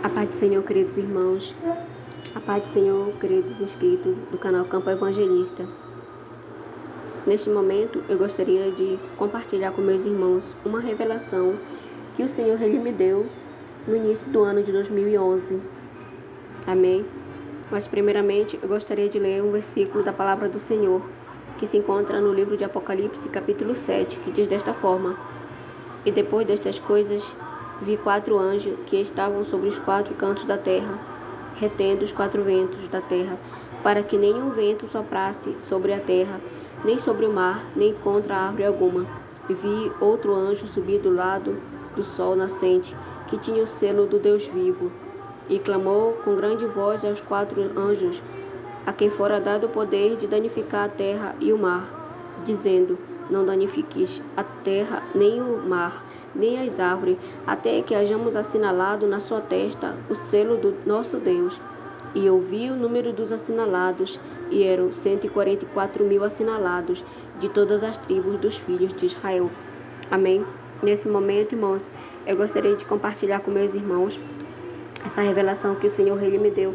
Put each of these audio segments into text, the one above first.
A paz do Senhor, queridos irmãos. A paz do Senhor, queridos inscritos do canal Campo Evangelista. Neste momento, eu gostaria de compartilhar com meus irmãos uma revelação que o Senhor ele me deu no início do ano de 2011. Amém? Mas primeiramente, eu gostaria de ler um versículo da palavra do Senhor, que se encontra no livro de Apocalipse, capítulo 7, que diz desta forma: E depois destas coisas, vi 4 anjos que estavam sobre os 4 cantos da terra, retendo os 4 ventos da terra, para que nenhum vento soprasse sobre a terra, nem sobre o mar, nem contra árvore alguma. E vi outro anjo subir do lado do sol nascente, que tinha o selo do Deus vivo, e clamou com grande voz aos 4 anjos, a quem fora dado o poder de danificar a terra e o mar, dizendo: Não danifiques a terra, nem o mar, nem as árvores, até que hajamos assinalado na sua testa o selo do nosso Deus. E ouvi o número dos assinalados, e eram 144.000 assinalados, de todas as tribos dos filhos de Israel. Amém? Nesse momento, irmãos, eu gostaria de compartilhar com meus irmãos essa revelação que o Senhor ele me deu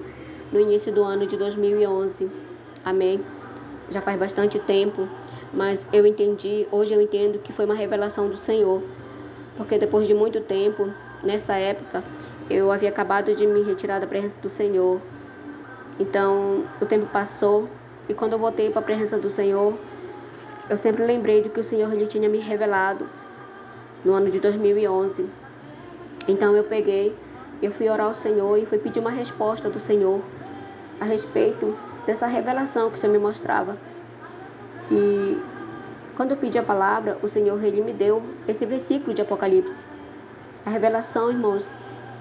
no início do ano de 2011. Amém? Já faz bastante tempo, mas hoje eu entendo que foi uma revelação do Senhor, porque depois de muito tempo, nessa época, eu havia acabado de me retirar da presença do Senhor. Então, o tempo passou, e quando eu voltei para a presença do Senhor, eu sempre lembrei do que o Senhor ele tinha me revelado no ano de 2011. Então eu fui orar ao Senhor e fui pedir uma resposta do Senhor a respeito dessa revelação que o Senhor me mostrava. E quando eu pedi a palavra, o Senhor ele me deu esse versículo de Apocalipse. A revelação, irmãos,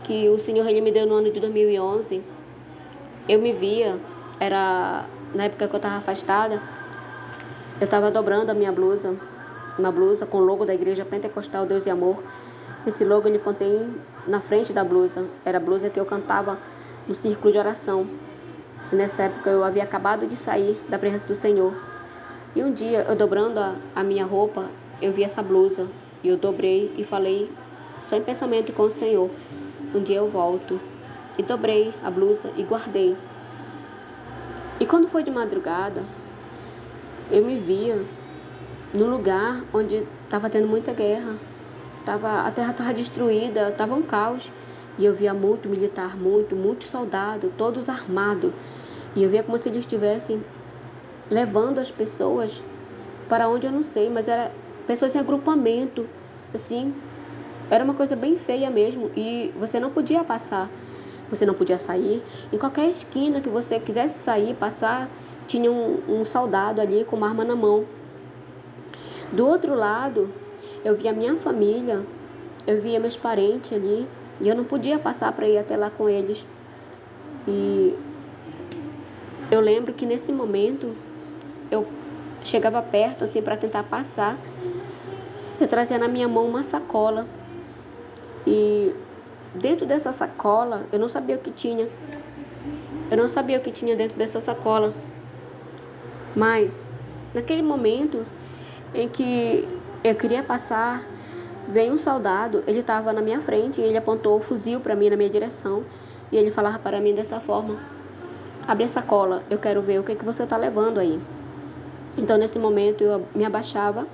que o Senhor ele me deu no ano de 2011, eu me via, era na época que eu estava afastada, eu estava dobrando a minha blusa, uma blusa com o logo da Igreja Pentecostal Deus e Amor. Esse logo ele contém na frente da blusa, era a blusa que eu cantava no círculo de oração. E nessa época eu havia acabado de sair da presença do Senhor. E um dia, eu dobrando a minha roupa, eu vi essa blusa. E eu dobrei e falei, só em pensamento com o Senhor: um dia eu volto. E dobrei a blusa e guardei. E quando foi de madrugada, eu me via num lugar onde estava tendo muita guerra. A terra estava destruída, estava um caos. E eu via muito militar, muito soldado, todos armados. E eu via como se eles estivessem levando as pessoas para onde eu não sei, mas era pessoas em agrupamento, assim, era uma coisa bem feia mesmo, e você não podia passar, você não podia sair. Em qualquer esquina que você quisesse sair, passar, tinha um soldado ali com uma arma na mão. Do outro lado, eu via minha família, eu via meus parentes ali, e eu não podia passar para ir até lá com eles. E eu lembro que nesse momento, eu chegava perto assim para tentar passar, eu trazia na minha mão uma sacola, e dentro dessa sacola eu não sabia o que tinha. Dentro dessa sacola. Mas naquele momento em que eu queria passar, veio um soldado, ele estava na minha frente e ele apontou o fuzil para mim na minha direção, e ele falava para mim dessa forma: abre a sacola, eu quero ver o que você está levando aí. Então nesse momento eu me abaixava,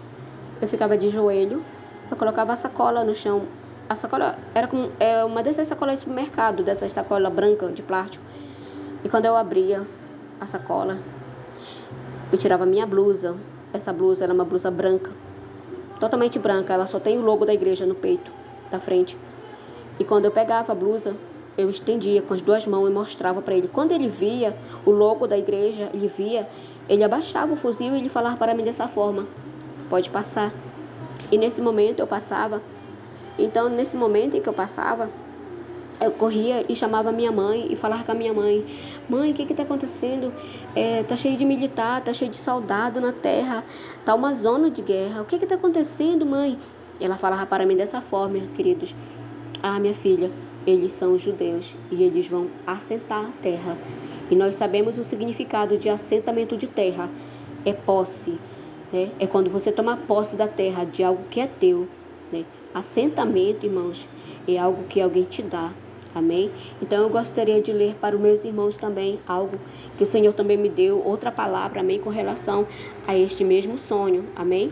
eu ficava de joelho, eu colocava a sacola no chão. A sacola era uma dessas sacolas de supermercado, dessas sacolas brancas de plástico. E quando eu abria a sacola, eu tirava a minha blusa. Essa blusa era uma blusa branca, totalmente branca, ela só tem o logo da igreja no peito, da frente. E quando eu pegava a blusa, eu estendia com as 2 mãos e mostrava para ele. Quando ele via o logo da igreja, ele abaixava o fuzil e ele falava para mim dessa forma: pode passar. E nesse momento eu passava. Então, nesse momento em que eu passava, eu corria e chamava minha mãe e falava com a minha mãe: mãe, o que está acontecendo? Tá cheio de militar, tá cheio de soldado na terra, tá uma zona de guerra. O que está acontecendo, mãe? Ela falava para mim dessa forma, queridos: ah, minha filha, eles são judeus e eles vão assentar a terra. E nós sabemos o significado de assentamento de terra. É posse, né? É quando você toma posse da terra, de algo que é teu, né? Assentamento, irmãos, é algo que alguém te dá. Amém? Então eu gostaria de ler para os meus irmãos também algo que o Senhor também me deu, outra palavra, amém, com relação a este mesmo sonho. Amém?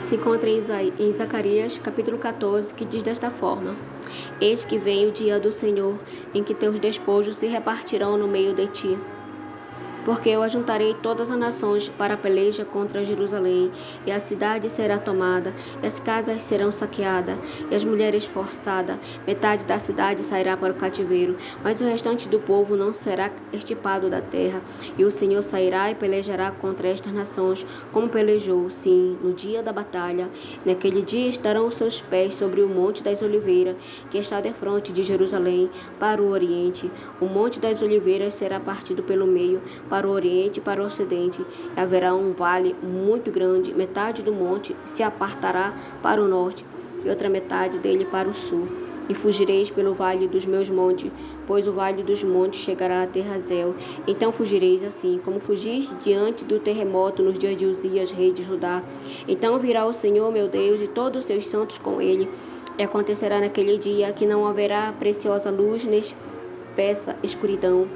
Se encontra em Zacarias capítulo 14, que diz desta forma: Eis que vem o dia do Senhor, em que teus despojos se repartirão no meio de ti. Porque eu ajuntarei todas as nações para a peleja contra Jerusalém, e a cidade será tomada, e as casas serão saqueadas, e as mulheres forçadas. Metade da cidade sairá para o cativeiro, mas o restante do povo não será extirpado da terra. E o Senhor sairá e pelejará contra estas nações, como pelejou, sim, no dia da batalha. Naquele dia estarão os seus pés sobre o Monte das Oliveiras, que está defronte de Jerusalém, para o oriente. O Monte das Oliveiras será partido pelo meio, para o oriente e para o ocidente. Haverá um vale muito grande, metade do monte se apartará para o norte, e outra metade dele para o sul. E fugireis pelo vale dos meus montes, pois o vale dos montes chegará até Razel. Então fugireis assim, como fugiste diante do terremoto nos dias de Uzias, rei de Judá. Então virá o Senhor meu Deus e todos os seus santos com ele. E acontecerá naquele dia que não haverá preciosa luz nem espessa escuridão,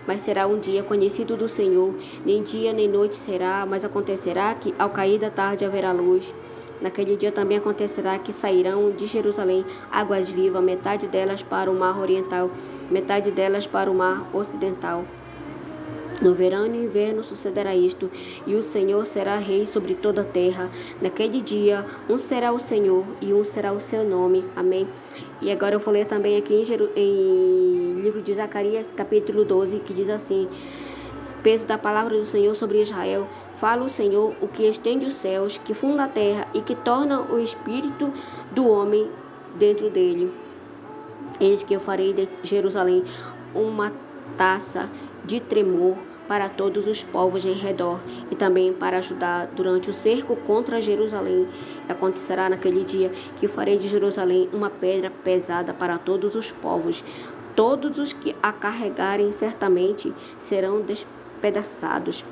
mas será um dia conhecido do Senhor, nem dia nem noite será, mas acontecerá que ao cair da tarde haverá luz. Naquele dia também acontecerá que sairão de Jerusalém águas vivas, metade delas para o mar oriental, metade delas para o mar ocidental. No verão e no inverno sucederá isto, e o Senhor será rei sobre toda a terra. Naquele dia, um será o Senhor e um será o seu nome. Amém? E agora eu vou ler também aqui em livro de Zacarias, capítulo 12, que diz assim: Peso da palavra do Senhor sobre Israel. Fala o Senhor, o que estende os céus, que funda a terra e que torna o espírito do homem dentro dele. Eis que eu farei de Jerusalém uma taça de tremor para todos os povos em redor, e também para ajudar durante o cerco contra Jerusalém. Acontecerá naquele dia que farei de Jerusalém uma pedra pesada para todos os povos. Todos os que a carregarem certamente serão despedaçados.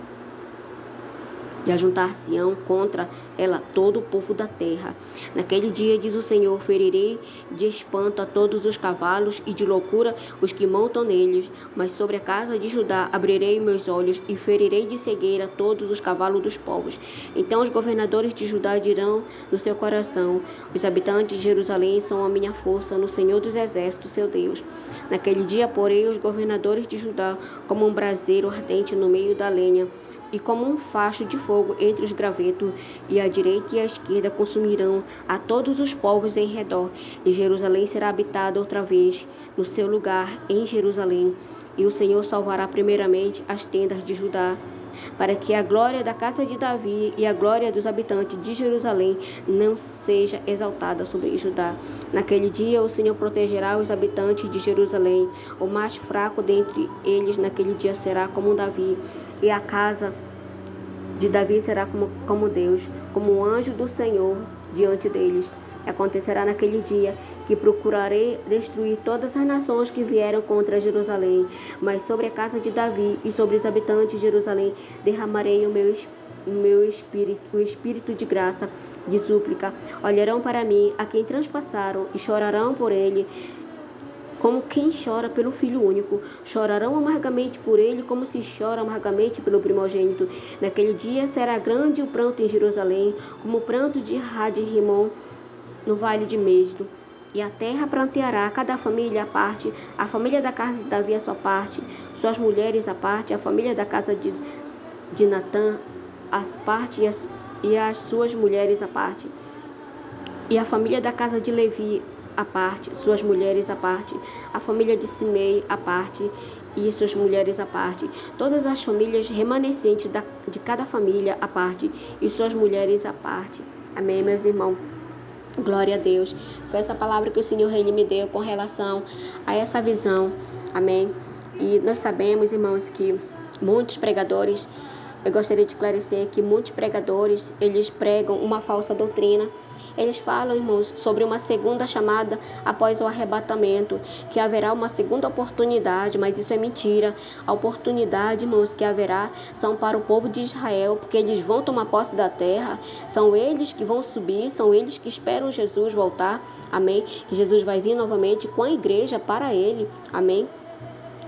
E ajuntar-se-ão contra ela todo o povo da terra. Naquele dia, diz o Senhor, ferirei de espanto a todos os cavalos e de loucura os que montam neles. Mas sobre a casa de Judá abrirei meus olhos e ferirei de cegueira todos os cavalos dos povos. Então os governadores de Judá dirão no seu coração: os habitantes de Jerusalém são a minha força no Senhor dos exércitos, seu Deus. Naquele dia porei os governadores de Judá como um braseiro ardente no meio da lenha, e como um facho de fogo entre os gravetos, e a direita e a esquerda consumirão a todos os povos em redor, e Jerusalém será habitada outra vez no seu lugar em Jerusalém. E o Senhor salvará primeiramente as tendas de Judá, para que a glória da casa de Davi e a glória dos habitantes de Jerusalém não seja exaltada sobre Judá. Naquele dia o Senhor protegerá os habitantes de Jerusalém. O mais fraco dentre eles naquele dia será como Davi, e a casa de Davi será como Deus, como um anjo do Senhor diante deles. Acontecerá naquele dia que procurarei destruir todas as nações que vieram contra Jerusalém, mas sobre a casa de Davi e sobre os habitantes de Jerusalém derramarei o meu espírito, o espírito de graça, de súplica. Olharão para mim a quem transpassaram e chorarão por ele, como quem chora pelo filho único. Chorarão amargamente por ele, como se chora amargamente pelo primogênito. Naquele dia será grande o pranto em Jerusalém, como o pranto de Had-Rimon no vale de Mesdo. E a terra pranteará, cada família à parte, a família da casa de Davi à sua parte, suas mulheres à parte, a família da casa de Natã à parte e as suas mulheres à parte, e a família da casa de Levi à parte, suas mulheres à parte, a família de Simei à parte e suas mulheres à parte, todas as famílias remanescentes de cada família à parte e suas mulheres à parte. Amém, meus irmãos? Glória a Deus. Foi essa palavra que o Senhor Ele me deu com relação a essa visão. Amém? E nós sabemos, irmãos, que muitos pregadores, eu gostaria de esclarecer que muitos pregadores, eles pregam uma falsa doutrina, Eles falam, irmãos, sobre uma segunda chamada após o arrebatamento, que haverá uma segunda oportunidade, mas isso é mentira. A oportunidade, irmãos, que haverá são para o povo de Israel, porque eles vão tomar posse da terra, são eles que vão subir, são eles que esperam Jesus voltar, amém? Que Jesus vai vir novamente com a igreja para ele, amém?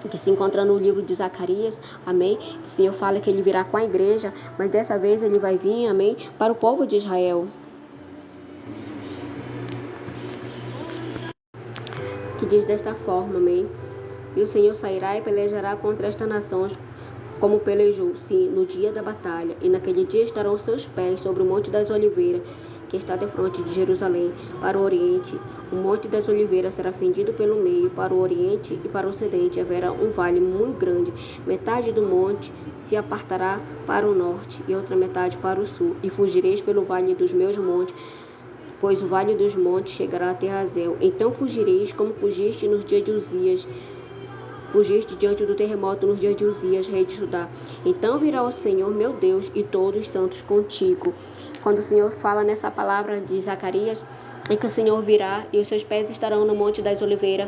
Que se encontra no livro de Zacarias, amém? O Senhor fala que ele virá com a igreja, mas dessa vez ele vai vir, amém? Para o povo de Israel. Que diz desta forma, amém? E o Senhor sairá e pelejará contra estas nações, como pelejou, sim, no dia da batalha. E naquele dia estarão seus pés sobre o Monte das Oliveiras, que está defronte de Jerusalém, para o oriente. O Monte das Oliveiras será fendido pelo meio, para o oriente e para o ocidente haverá um vale muito grande. Metade do monte se apartará para o norte e outra metade para o sul. E fugireis pelo vale dos meus montes, pois o vale dos montes chegará até Azel. Então fugireis como fugiste nos dias de Uzias, fugiste diante do terremoto nos dias de Uzias, rei de Judá. Então virá o Senhor meu Deus e todos os santos contigo. Quando o Senhor fala nessa palavra de Zacarias, é que o Senhor virá e os seus pés estarão no Monte das Oliveiras.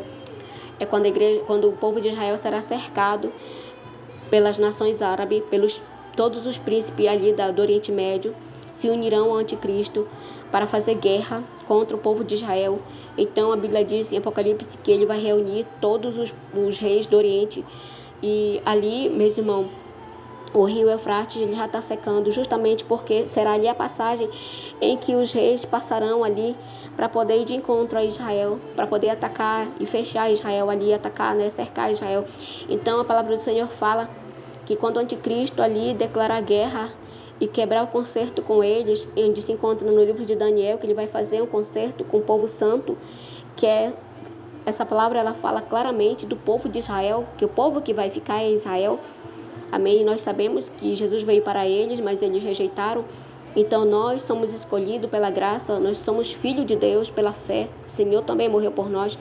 É quando o povo de Israel será cercado pelas nações árabes, pelos todos os príncipes ali do Oriente Médio, se unirão ao anticristo para fazer guerra contra o povo de Israel. Então a Bíblia diz em Apocalipse que ele vai reunir todos os reis do Oriente. E ali, meus irmãos, o rio Eufrates ele já está secando, justamente porque será ali a passagem em que os reis passarão ali para poder ir de encontro a Israel, para poder atacar e fechar Israel ali, atacar, né, cercar Israel. Então a palavra do Senhor fala que quando o anticristo ali declarar guerra e quebrar o concerto com eles, onde se encontra no livro de Daniel, que ele vai fazer um concerto com o povo santo, que é essa palavra, ela fala claramente do povo de Israel, que o povo que vai ficar é Israel, amém? Nós sabemos que Jesus veio para eles, mas eles rejeitaram. Então nós somos escolhidos pela graça, nós somos filhos de Deus pela fé, o Senhor também morreu por nós.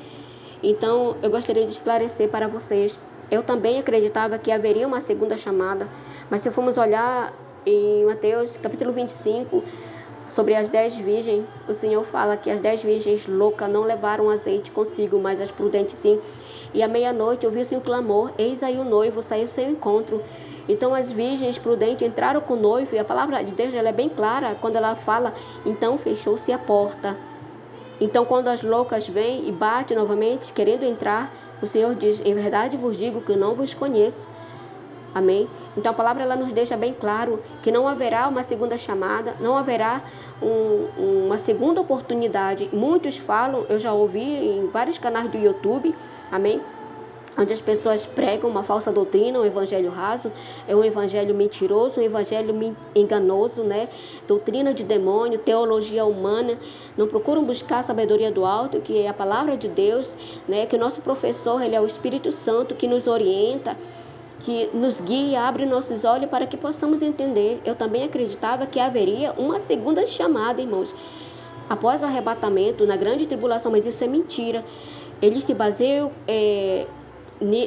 Então eu gostaria de esclarecer para vocês, eu também acreditava que haveria uma segunda chamada, mas se formos olhar em Mateus capítulo 25, sobre as 10 virgens, o Senhor fala que as 10 virgens loucas não levaram azeite consigo, mas as prudentes sim. E à meia-noite ouviu-se um clamor, eis aí o noivo, saiu ao seu encontro. Então as virgens prudentes entraram com o noivo, e a palavra de Deus ela é bem clara, quando ela fala, então fechou-se a porta. Então quando as loucas vêm e batem novamente, querendo entrar, o Senhor diz, em verdade vos digo que eu não vos conheço. Amém? Então a palavra ela nos deixa bem claro que não haverá uma segunda chamada, não haverá uma segunda oportunidade. Muitos falam, eu já ouvi em vários canais do YouTube, amém? Onde as pessoas pregam uma falsa doutrina, um evangelho raso, é um evangelho mentiroso, um evangelho enganoso, né? Doutrina de demônio, teologia humana, não procuram buscar a sabedoria do alto, que é a palavra de Deus, né? Que o nosso professor, ele é o Espírito Santo, que nos orienta, que nos guia, abre nossos olhos para que possamos entender. Eu também acreditava que haveria uma segunda chamada, irmãos, após o arrebatamento, na grande tribulação, mas isso é mentira. Eles se baseiam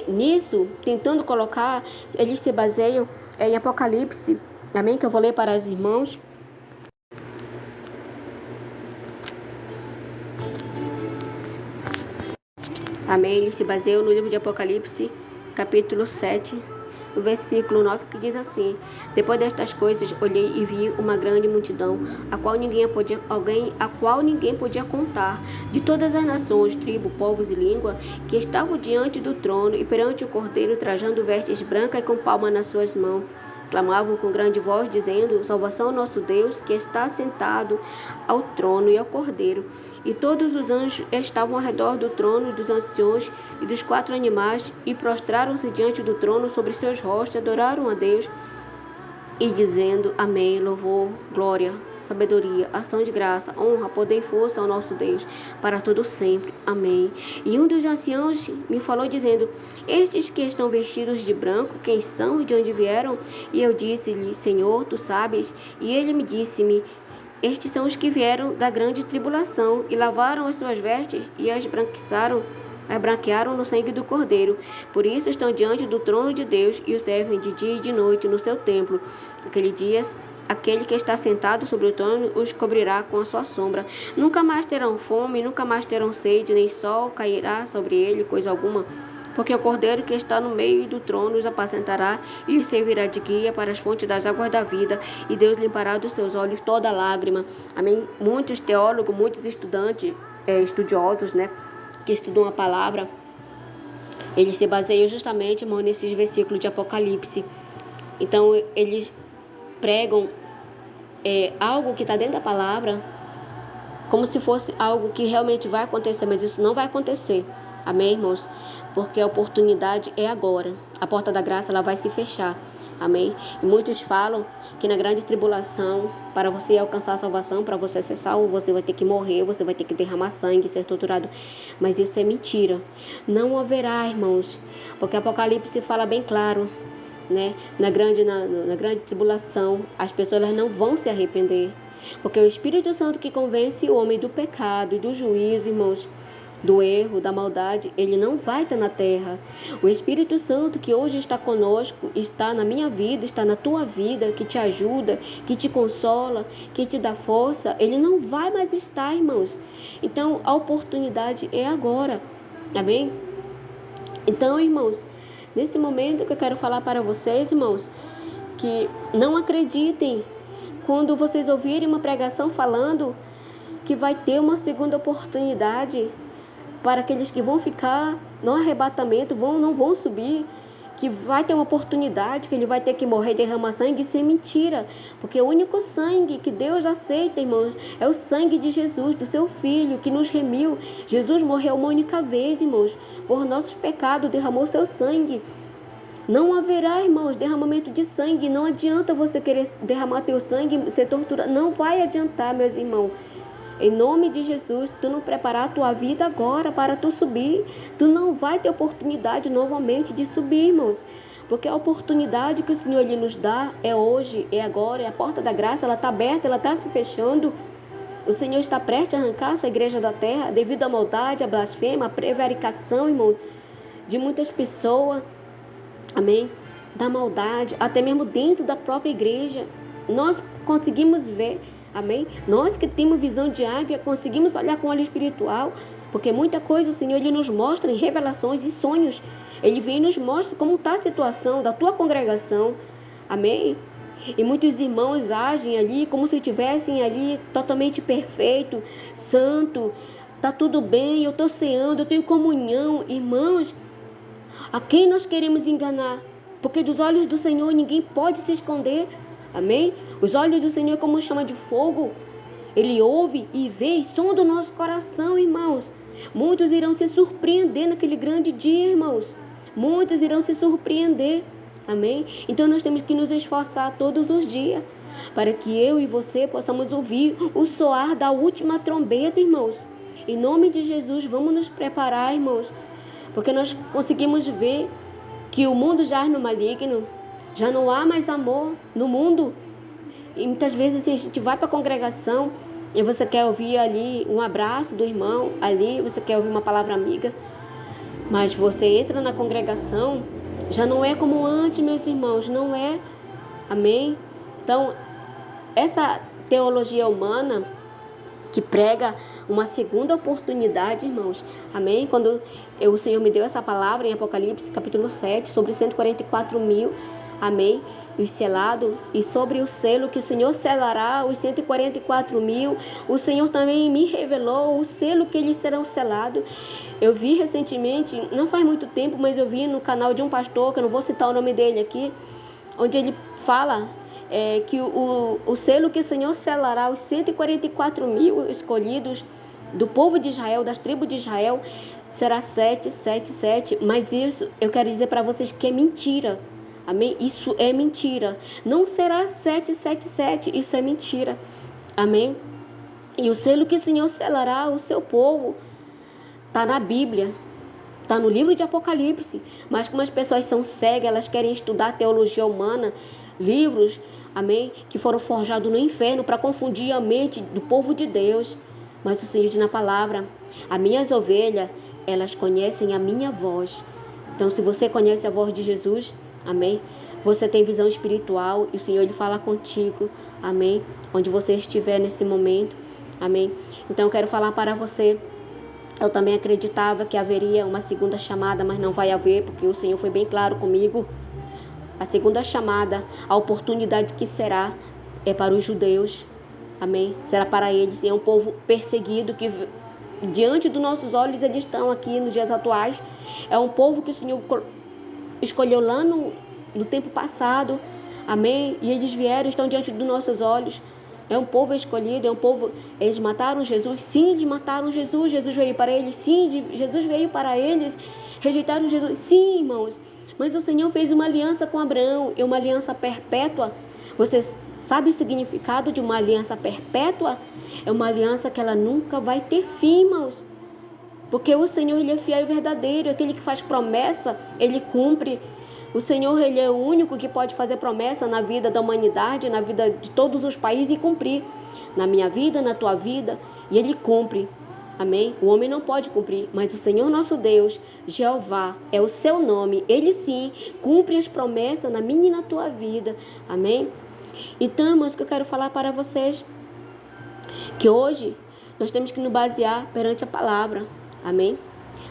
nisso, tentando colocar, eles se baseiam em Apocalipse, amém? Que eu vou ler para os irmãos. Amém? Eles se baseiam no livro de Apocalipse, capítulo 7, no versículo 9, que diz assim: depois destas coisas olhei e vi uma grande multidão, a qual ninguém podia contar, de todas as nações, tribos, povos e língua, que estavam diante do trono e perante o Cordeiro, trajando vestes brancas e com palmas nas suas mãos. Clamavam com grande voz, dizendo: salvação ao nosso Deus, que está sentado ao trono e ao Cordeiro. E todos os anjos estavam ao redor do trono, dos anciões e dos 4 animais, e prostraram-se diante do trono sobre seus rostos, adoraram a Deus, e dizendo: amém, louvor, glória, sabedoria, ação de graça, honra, poder e força ao nosso Deus, para todo sempre. Amém. E um dos anciãos me falou, dizendo: estes que estão vestidos de branco, quem são e de onde vieram? E eu disse-lhe: Senhor, tu sabes. E ele me disse-me: estes são os que vieram da grande tribulação e lavaram as suas vestes e as branquearam no sangue do Cordeiro. Por isso estão diante do trono de Deus e o servem de dia e de noite no seu templo. Naquele dia aquele que está sentado sobre o trono os cobrirá com a sua sombra. Nunca mais terão fome, nunca mais terão sede, nem sol cairá sobre ele, coisa alguma. Porque o Cordeiro que está no meio do trono os apacentará e os servirá de guia para as fontes das águas da vida, e Deus limpará dos seus olhos toda lágrima. Amém? Muitos teólogos, muitos estudantes, estudiosos, né, que estudam a palavra, eles se baseiam justamente, irmão, nesses versículos de Apocalipse. Então, eles pregam algo que está dentro da palavra como se fosse algo que realmente vai acontecer, mas isso não vai acontecer. Amém, irmãos? Porque a oportunidade é agora. A porta da graça ela vai se fechar. Amém? E muitos falam que na grande tribulação, para você alcançar a salvação, para você ser salvo, você vai ter que morrer, você vai ter que derramar sangue, ser torturado. Mas isso é mentira. Não haverá, irmãos, porque Apocalipse fala bem claro, né? Na grande tribulação, as pessoas elas não vão se arrepender. Porque é o Espírito Santo que convence o homem do pecado e do juízo, irmãos, do erro, da maldade, ele não vai estar na terra. O Espírito Santo que hoje está conosco, está na minha vida, está na tua vida, que te ajuda, que te consola, que te dá força, ele não vai mais estar, irmãos. Então, a oportunidade é agora. Amém? Então, irmãos, nesse momento que eu quero falar para vocês, irmãos, que não acreditem quando vocês ouvirem uma pregação falando que vai ter uma segunda oportunidade para aqueles que vão ficar no arrebatamento, não vão subir, que vai ter uma oportunidade, que ele vai ter que morrer e derramar sangue. Isso é mentira, porque o único sangue que Deus aceita, irmãos, é o sangue de Jesus, do seu Filho, que nos remiu. Jesus morreu uma única vez, irmãos, por nossos pecados, derramou seu sangue. Não haverá, irmãos, derramamento de sangue. Não adianta você querer derramar teu sangue, ser torturado. Não vai adiantar, meus irmãos. Em nome de Jesus, se tu não preparar a tua vida agora para tu subir, tu não vai ter oportunidade novamente de subir, irmãos. Porque a oportunidade que o Senhor Ele nos dá é hoje, é agora, é a porta da graça, ela está aberta, ela está se fechando. O Senhor está prestes a arrancar a sua igreja da terra devido à maldade, à blasfêmia, à prevaricação, irmão, de muitas pessoas. Amém? Da maldade, até mesmo dentro da própria igreja. Nós conseguimos ver, amém? Nós que temos visão de águia, conseguimos olhar com olho espiritual, porque muita coisa o Senhor Ele nos mostra em revelações e sonhos. Ele vem e nos mostra como está a situação da tua congregação, amém? E muitos irmãos agem ali como se estivessem ali totalmente perfeito, santo, tá tudo bem, eu estou ceando, eu tenho comunhão. Irmãos, a quem nós queremos enganar? Porque dos olhos do Senhor ninguém pode se esconder. Amém? Os olhos do Senhor é como chama de fogo. Ele ouve e vê e sonda o nosso coração, irmãos. Muitos irão se surpreender naquele grande dia, irmãos. Muitos irão se surpreender. Amém? Então nós temos que nos esforçar todos os dias para que eu e você possamos ouvir o soar da última trombeta, irmãos. Em nome de Jesus, vamos nos preparar, irmãos. Porque nós conseguimos ver que o mundo jaz no maligno, já não há mais amor no mundo. E muitas vezes a gente vai para a congregação e você quer ouvir ali um abraço do irmão, ali você quer ouvir uma palavra amiga, mas você entra na congregação, já não é como antes, meus irmãos, não é. Amém? Então, essa teologia humana que prega uma segunda oportunidade, irmãos. Amém? Quando o Senhor me deu essa palavra em Apocalipse, capítulo 7, sobre 144 mil, amém? Os selados, e sobre o selo que o Senhor selará os 144 mil, o Senhor também me revelou o selo que eles serão selados. Eu vi recentemente, não faz muito tempo, mas eu vi no canal de um pastor, que eu não vou citar o nome dele aqui, onde ele fala que o selo que o Senhor selará os 144 mil escolhidos do povo de Israel, das tribos de Israel, será 777. Mas isso eu quero dizer para vocês que é mentira. Amém? Isso é mentira. Não será 777, isso é mentira. Amém? E o selo que o Senhor selará o seu povo está na Bíblia. Está no livro de Apocalipse. Mas como as pessoas são cegas, elas querem estudar teologia humana, livros, amém, que foram forjados no inferno para confundir a mente do povo de Deus. Mas o Senhor diz na palavra: as minhas ovelhas, elas conhecem a minha voz. Então, se você conhece a voz de Jesus, amém, Você tem visão espiritual e o Senhor ele fala contigo, amém? Onde você estiver nesse momento, amém? Então eu quero falar para você. Eu também acreditava que haveria uma segunda chamada, mas não vai haver, porque o Senhor foi bem claro comigo. A segunda chamada, a oportunidade que será, é para os judeus, amém? Será para eles, é um povo perseguido que diante dos nossos olhos eles estão aqui nos dias atuais. É um povo que o Senhor escolheu lá no tempo passado, amém? E eles vieram, estão diante dos nossos olhos. É um povo escolhido, é um povo. Eles mataram Jesus, sim, eles mataram Jesus. Jesus veio para eles, sim, Jesus veio para eles. Rejeitaram Jesus, sim, irmãos. Mas o Senhor fez uma aliança com Abraão, e uma aliança perpétua. Você sabe o significado de uma aliança perpétua? É uma aliança que ela nunca vai ter fim, irmãos. Porque o Senhor ele é fiel e verdadeiro, aquele que faz promessa, ele cumpre. O Senhor ele é o único que pode fazer promessa na vida da humanidade, na vida de todos os países e cumprir. Na minha vida, na tua vida, e ele cumpre. Amém? O homem não pode cumprir, mas o Senhor nosso Deus, Jeová, é o seu nome. Ele sim cumpre as promessas na minha e na tua vida. Amém? Então, irmãos, que eu quero falar para vocês, que hoje nós temos que nos basear perante a palavra. Amém?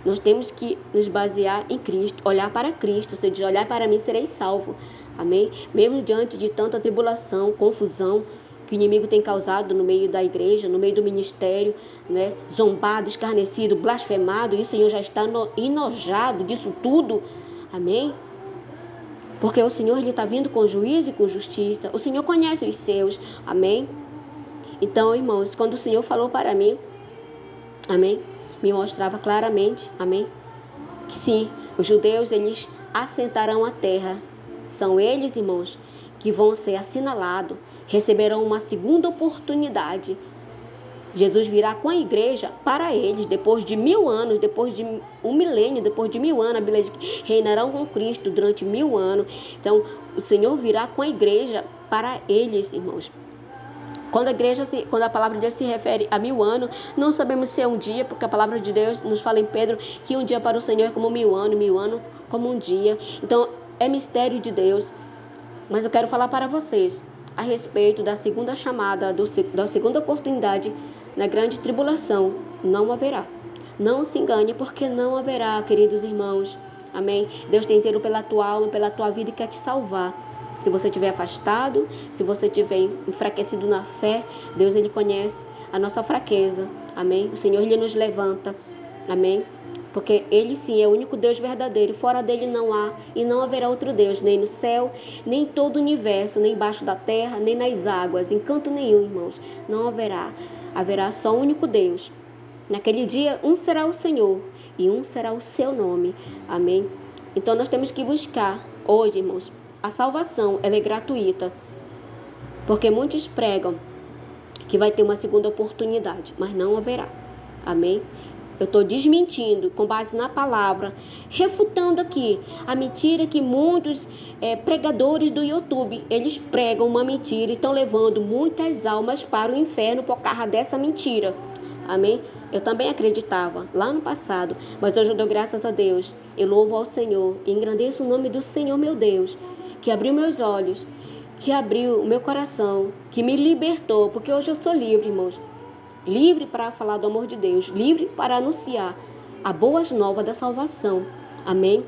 Nós temos que nos basear em Cristo, olhar para Cristo. Você diz, olhar para mim, serei salvo. Amém? Mesmo diante de tanta tribulação, confusão que o inimigo tem causado no meio da igreja, no meio do ministério, né? Zombado, escarnecido, blasfemado, e o Senhor já está enojado disso tudo. Amém? Porque o Senhor ele está vindo com juízo e com justiça. O Senhor conhece os seus. Amém? Então, irmãos, quando o Senhor falou para mim, amém? Me mostrava claramente, amém? Que sim, os judeus, eles assentarão a terra. São eles, irmãos, que vão ser assinalados, receberão uma segunda oportunidade. Jesus virá com a igreja para eles, depois de 1000 anos, depois de um milênio, depois de 1000 anos, a Bíblia diz que reinarão com Cristo durante 1000 anos. Então, o Senhor virá com a igreja para eles, irmãos. Quando a palavra de Deus se refere a 1000 anos, não sabemos se é um dia, porque a palavra de Deus nos fala em Pedro que um dia para o Senhor é como 1000 anos como um dia. Então, é mistério de Deus. Mas eu quero falar para vocês a respeito da segunda chamada, da segunda oportunidade na grande tribulação. Não haverá. Não se engane, porque não haverá, queridos irmãos. Amém? Deus tem zelo pela tua alma, pela tua vida e quer te salvar. Se você estiver afastado, se você estiver enfraquecido na fé, Deus ele conhece a nossa fraqueza. Amém? O Senhor ele nos levanta. Amém? Porque ele sim é o único Deus verdadeiro. Fora dele não há e não haverá outro Deus, nem no céu, nem em todo o universo, nem embaixo da terra, nem nas águas. Em canto nenhum, irmãos. Não haverá. Haverá só um único Deus. Naquele dia, um será o Senhor e um será o seu nome. Amém? Então nós temos que buscar hoje, irmãos, a salvação. Ela é gratuita. Porque muitos pregam que vai ter uma segunda oportunidade, mas não haverá. Amém? Eu estou desmentindo com base na palavra, refutando aqui a mentira que muitos pregadores do YouTube, eles pregam uma mentira e estão levando muitas almas para o inferno por causa dessa mentira. Amém? Eu também acreditava lá no passado, mas hoje eu dou graças a Deus. Eu louvo ao Senhor e engrandeço o nome do Senhor, meu Deus, que abriu meus olhos, que abriu o meu coração, que me libertou, porque hoje eu sou livre, irmãos. Livre para falar do amor de Deus, livre para anunciar a boas novas da salvação. Amém?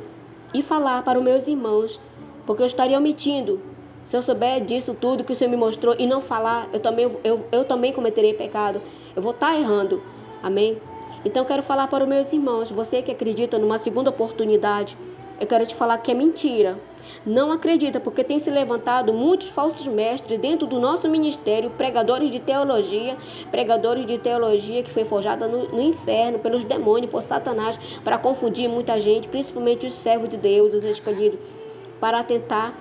E falar para os meus irmãos, porque eu estaria omitindo. Se eu souber disso tudo que o Senhor me mostrou e não falar, eu também cometerei pecado. Eu vou estar errando. Amém? Então eu quero falar para os meus irmãos, você que acredita numa segunda oportunidade, eu quero te falar que é mentira. Não acredita, porque tem se levantado muitos falsos mestres dentro do nosso ministério, pregadores de teologia que foi forjada no inferno pelos demônios, por Satanás, para confundir muita gente, principalmente os servos de Deus, os escolhidos, para tentar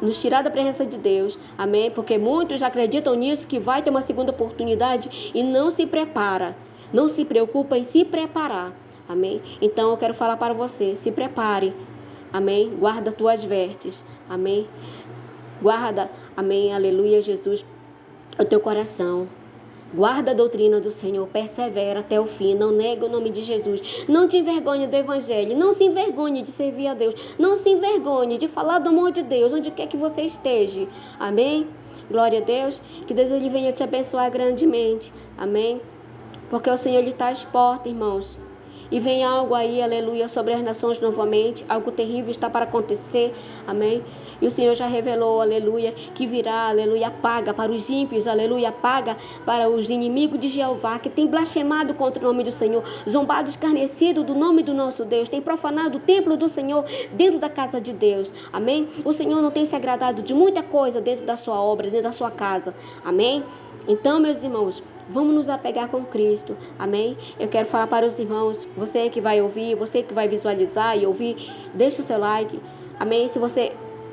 nos tirar da presença de Deus. Amém? Porque muitos acreditam nisso, que vai ter uma segunda oportunidade e não se prepara. Não se preocupa em se preparar. Amém? Então eu quero falar para você, se prepare. Amém? Guarda tuas vestes. Amém? Guarda, amém, aleluia, Jesus, o teu coração. Guarda a doutrina do Senhor, persevera até o fim, não nega o nome de Jesus. Não te envergonhe do Evangelho, não se envergonhe de servir a Deus, não se envergonhe de falar do amor de Deus, onde quer que você esteja. Amém? Glória a Deus, que Deus ele venha te abençoar grandemente. Amém? Porque o Senhor está às portas, irmãos. E vem algo aí, aleluia, sobre as nações novamente. Algo terrível está para acontecer. Amém? E o Senhor já revelou, aleluia, que virá, aleluia, paga para os ímpios, aleluia, paga para os inimigos de Jeová, que tem blasfemado contra o nome do Senhor, zombado, escarnecido do nome do nosso Deus, tem profanado o templo do Senhor dentro da casa de Deus. Amém? O Senhor não tem se agradado de muita coisa dentro da sua obra, dentro da sua casa. Amém? Então, meus irmãos, vamos nos apegar com Cristo, amém? Eu quero falar para os irmãos, você que vai ouvir, você que vai visualizar e ouvir, deixa o seu like, amém? Se você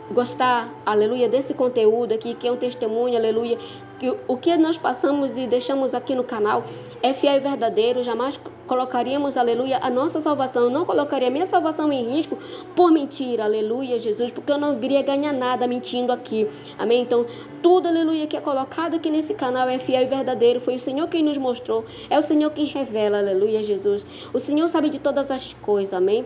gostar, aleluia, desse conteúdo aqui, que é um testemunho, aleluia, que o que nós passamos e deixamos aqui no canal é fiel e verdadeiro, jamais colocaríamos, aleluia, a nossa salvação, eu não colocaria a minha salvação em risco por mentira, aleluia, Jesus, porque eu não queria ganhar nada mentindo aqui, amém? Então, tudo, aleluia, que é colocado aqui nesse canal é fiel e verdadeiro, foi o Senhor quem nos mostrou, é o Senhor quem revela, aleluia, Jesus, o Senhor sabe de todas as coisas, amém?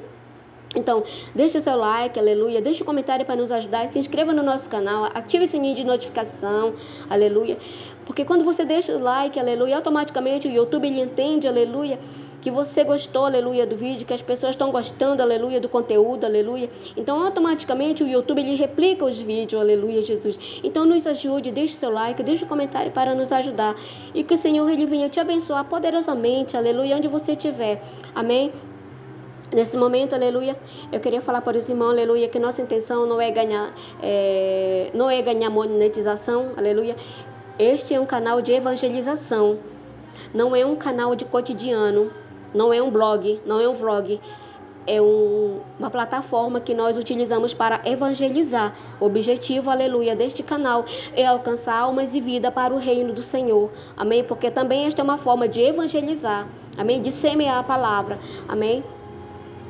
Então, deixa o seu like, aleluia, deixa um comentário para nos ajudar, se inscreva no nosso canal, ative o sininho de notificação, aleluia, porque quando você deixa o like, aleluia, automaticamente o YouTube ele entende, aleluia, que você gostou, aleluia, do vídeo, que as pessoas estão gostando, aleluia, do conteúdo, aleluia. Então, automaticamente o YouTube ele replica os vídeos, aleluia, Jesus. Então, nos ajude, deixe seu like, deixe um comentário para nos ajudar e que o Senhor ele venha te abençoar poderosamente, aleluia, onde você estiver. Amém? Nesse momento, aleluia, eu queria falar para os irmãos, aleluia, que nossa intenção não é ganhar monetização, aleluia. Este é um canal de evangelização, não é um canal de cotidiano, não é um blog, não é um vlog, é uma plataforma que nós utilizamos para evangelizar. O objetivo, aleluia, deste canal é alcançar almas e vida para o reino do Senhor, amém? Porque também esta é uma forma de evangelizar, amém? De semear a palavra, amém?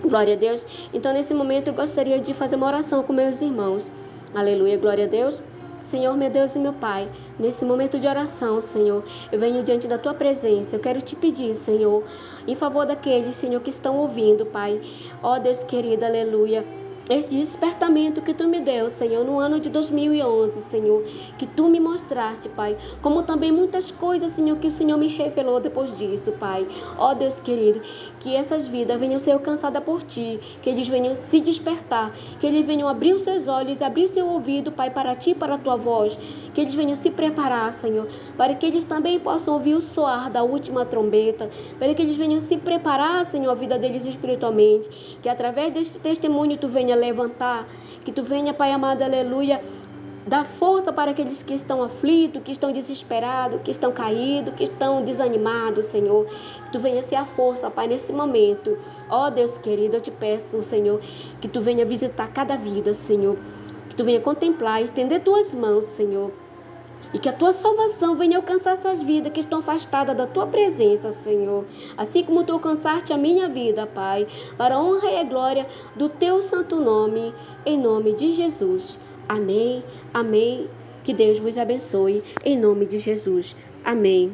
Glória a Deus. Então, nesse momento, eu gostaria de fazer uma oração com meus irmãos. Aleluia, glória a Deus. Senhor, meu Deus e meu Pai, nesse momento de oração, Senhor, eu venho diante da Tua presença. Eu quero te pedir, Senhor, em favor daqueles, Senhor, que estão ouvindo, Pai. Ó Deus querido, aleluia. Esse despertamento que Tu me deu, Senhor, no ano de 2011, Senhor, que Tu me mostraste, Pai, como também muitas coisas, Senhor, que o Senhor me revelou depois disso, Pai. Ó Deus querido, que essas vidas venham ser alcançadas por Ti, que eles venham se despertar, que eles venham abrir os seus olhos, abrir o seu ouvido, Pai, para Ti, para a Tua voz, que eles venham se preparar, Senhor, para que eles também possam ouvir o soar da última trombeta, para que eles venham se preparar, Senhor, a vida deles espiritualmente, que através deste testemunho Tu venha levantar, que Tu venha, Pai amado, aleluia, dar força para aqueles que estão aflitos, que estão desesperados, que estão caídos, que estão desanimados, Senhor. Que Tu venha ser a força, Pai, nesse momento. Ó Deus querido, eu te peço, Senhor, que Tu venha visitar cada vida, Senhor. Que Tu venha contemplar, estender Tuas mãos, Senhor. E que a Tua salvação venha alcançar essas vidas que estão afastadas da Tua presença, Senhor. Assim como Tu alcançaste a minha vida, Pai, para a honra e a glória do Teu santo nome, em nome de Jesus. Amém, amém. Que Deus vos abençoe, em nome de Jesus. Amém.